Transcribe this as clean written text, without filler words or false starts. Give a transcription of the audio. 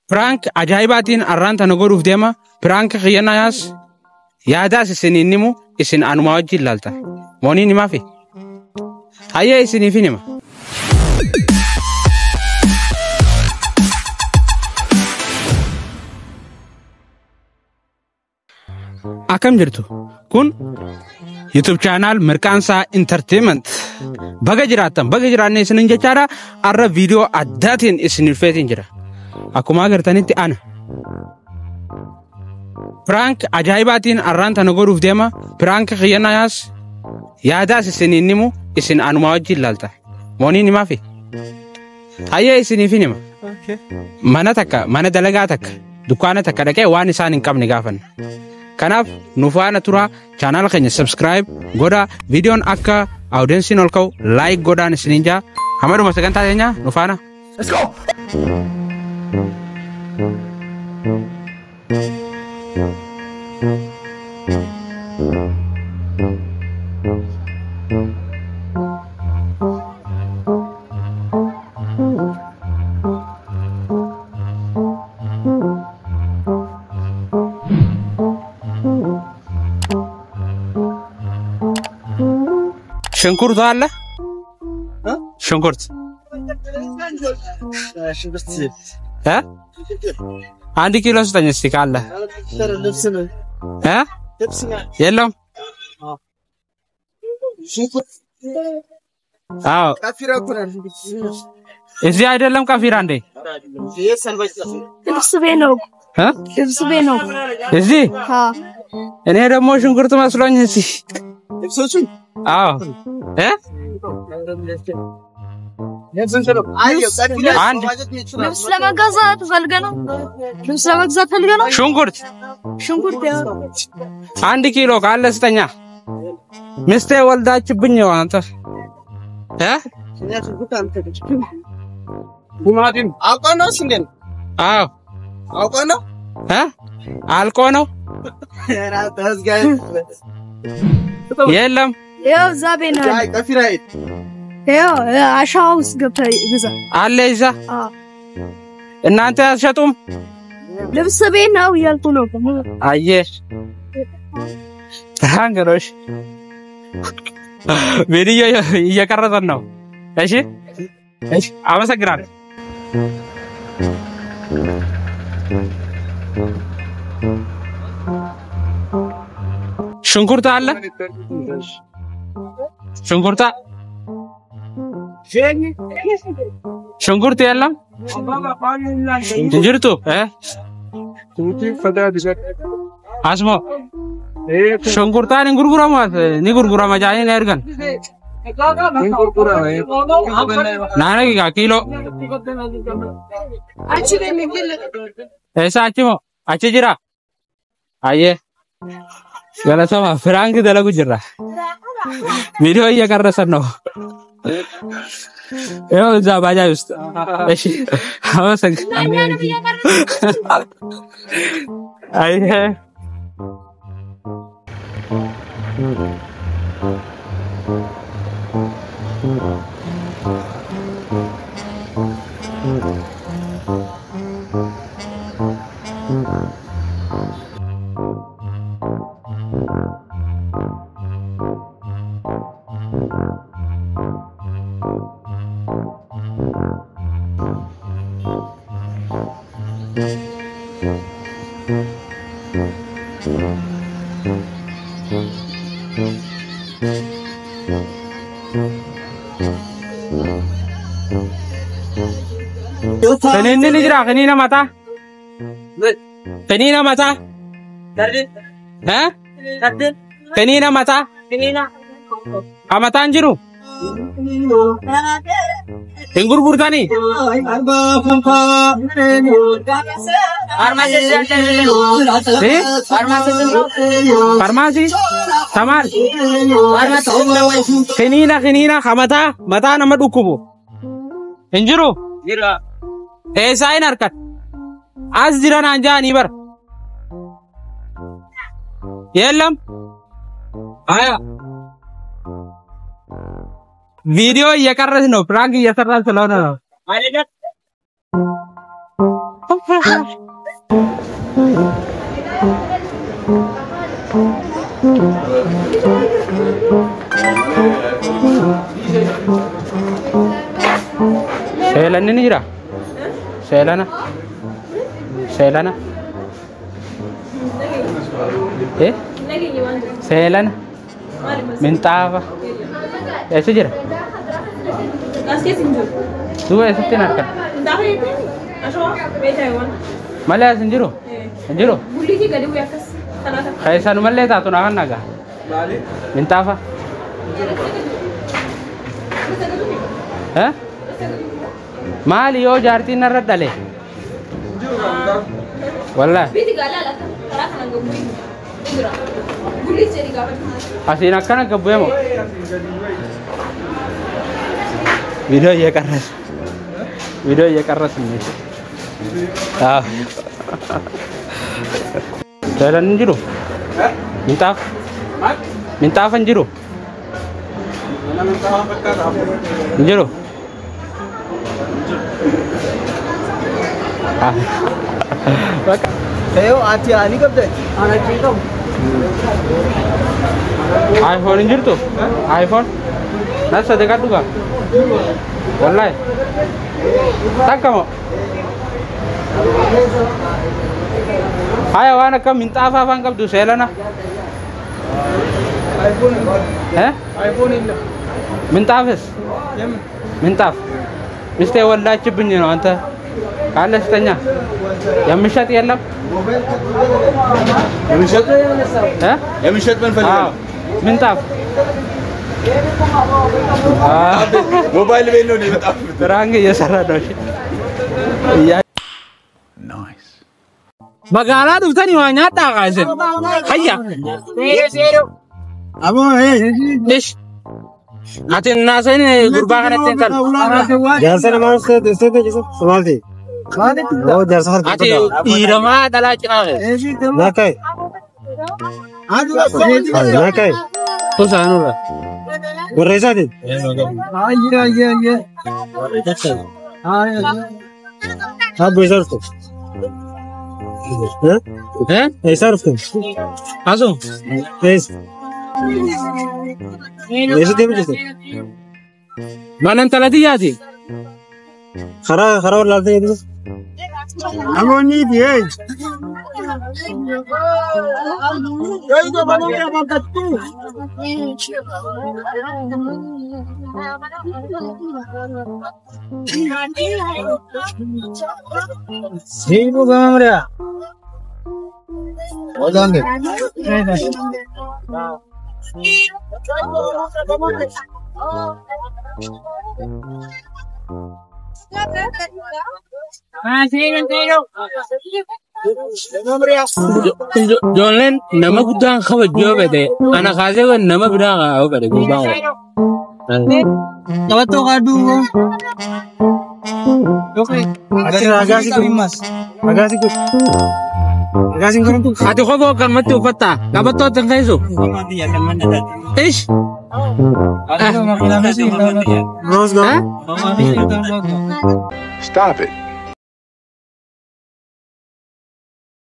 Frank ajaibatin arranta nagoruuf deema. Frank khiyanaas yaadaas isin inimu isin anuma wajjin lalta. Mooni nima fi. Hayya isin ifinima. Akam jirtu. Kun YouTube channel Mirqaansaa Entertainment. Baga jiraanne isin jechaadha. Arra video addaatiin isin ilfeetiin jira. Akkuma agartanitti ana. Frank ajaibatin arranta nagoruuf deema. Frank khiyanaas yaadaas isin inimu isin anuma wajjin lalta. Mooni nima fi. Hayya isin ifinima. Mana dalagaa takka. Dukkaana takka dhaqee waan isaan hin qabne gaafanna. Kanaaf nufaana tura channel keenya subscribe goda videoon akka audiencein ol ka'u like godaan isinin jaa hamaduma sagantaa keenya nufaana. Let's go. ሽንኩርት አለ ሽንኩርት አንድ ኪሎ ስጠኝ እስቲ ካለ የለም አዎ እዚህ አይደለም ካፊራ እንዴ ልብስ ቤት ነው እዚህ እኔ ደግሞ ሽንኩርት መስሎኝ እዚህ ልብሶቹን አዎ ልብስ ለመግዛት ፈልገህ ነው ሽንኩርት አንድ ኪሎ ካለ ስጠኛ ሚስቴ ወልዳችብኝ አንተ ሁማዲን አውቀነው እንዴ አዎ አውቀነው አልቆ ነው የለም ያው ዛቤና አይ ከፊራይ ያው አሻውስ ገብተህ ግዛ አለ ይዛ እናንተ አትሸጡም ልብስ ቤት ነው ያልኩ ነው አየሽ ታንገሮሽ ቪዲዮ እየቀረጸን ነው እሺ አመሰግናለሁ ሽንኩርት አለ ሽንኩርት የለም እንጅርቱ አስሞ ሽንኩርታን እንጉርጉራማ ጃይን ያርጋን ናነጋ ኪሎ እሳችሞ አችጅራ አየ ገለሰማ ፍራንክ ደለጉ ጅራ ቪዲዮ እየቀረጸን ነው ያው እዛ ባጃጅ ውስጥ እሺ አመሰግናለሁ አይሄ Kanini nijra kanina mata kanina mata amatan jiru engur burtani farmasi tamar kanina mata nama dukubu enjiru jira sain arkat az jiran anjani bar yelam aya video እየቀረጽ ነው ፕራንክ እየሰራን ስለሆነ ነው Seelan ini jira. Seelana. Seelana. Seelana. Mintafa. Ese jira. Dua ese tiene acá. Malah senjiro. Senjiro. Kayak sanu malah tak tuh naga. Mintafa. Hah? Mali yo jarti narat dale. Wallah. Asin akan kebu emo. Video ya keras. Video ya keras ini. Ah. Jalan jiro. Minta. Minta apa jiro? Jiro. Ayo, hati ani kab deh? Anak cikam. iPhone injir tuh? iPhone? Nasa dekat juga? Wallahi. Tak kamu? Ayo anak kamu minta apa kab tuh selana? iPhone. iPhone ini. Minta apa? Minta. Mesti wallahi cipnya no anta. Kalau setanya, yang misat ya lap. Yang misat? Hah? Yang misat mana paling? Minta. Mobile beno ni minta. Terangnya ya salah dong. Iya. Nice. Bagala tuh tadi wanya tak kasih. Ayah. Abo Ish. Atin nasa ini gurbakan atin kan. Jangan nama se desa tu jasa soal di. Oh jasa har. Atin irama dalam cina. Nakai. Nakai. Tuh sana lah. Beresa di. Iya. Besar tu. Besar tu. Langsung. Besar dia macam. Mana entah lagi ya sih? Khara orang lagi itu. Aku ni dia. Kau itu mana yang makan tu? Siapa kamu dia? Orang ni. Jolen nama gudang khabar jawab deh. Anak kaze kan nama bilang apa pada gudang. Kau tu kadu. Okay. Agak sih mas. Agak sih. Agak sih tu. Hati kau bawa kan mati upata. Kau tahu tentang itu? Ish. Rose Hah? Stop it.